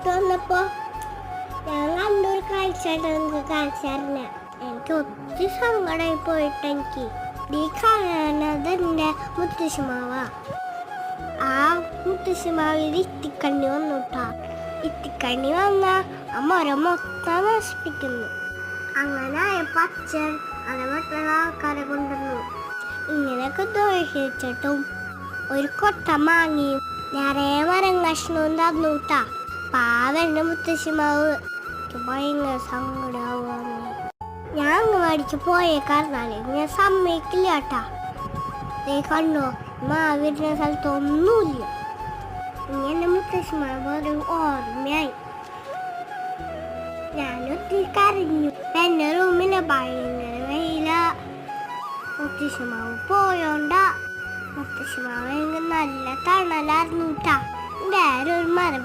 ഇങ്ങോട്ട് വന്നപ്പോ ഞാൻ കണ്ടൊരു കാഴ്ചയായിട്ട് നിങ്ങൾക്ക് കാണിച്ചായിരുന്ന എനിക്ക് ഒത്തിരി സങ്കടമായി പോയിട്ട് എനിക്ക് ഈ കാണുന്നത് എൻ്റെ മുത്തശ്ശിമാവ. ആ മുത്തശ്ശിമാവിൽ ഇത്തിക്കണ്ണി വന്നുട്ടാ. ഇത്തിക്കണ്ണി വന്ന ആ മരം മൊത്തം നശിപ്പിക്കുന്നു. അങ്ങനെ ആയപ്പോ അച്ഛൻ അത് മറ്റുള്ള ആൾക്കാരെ കൊണ്ടുവന്നു. ഇങ്ങനെയൊക്കെ ദോഷിച്ചിട്ടും ഒരു കൊട്ട മാങ്ങിയും നിറയെ മരം കഷ്ണവും തന്നൂട്ടാ. പാവന്റെ മുത്തശ്ശിമാവ് ഭയങ്കര സങ്കടാവുകയാണ്. ഞാൻ അംഗൻവാടിക്ക് പോയേക്കാരുന്നാലേ ഞാൻ സമ്മതിക്കില്ല കേട്ടാ. നീ കണ്ടോ, മാവിരുന്ന സ്ഥലത്ത് ഒന്നുമില്ല. ഇങ്ങനെ മുത്തശ്ശിമാവ് ഒരു ഓർമ്മയായി. ഞാനൊത്തിരി കരഞ്ഞു. എന്റെ റൂമിലെ ഭയങ്കര വെയില. മുത്തശ്ശിമാവ് പോയോണ്ടാ. മുത്തശ്ശിമാവ് നല്ല തണലായിരുന്നു കേട്ടാ. വേറെ ഒരു മരം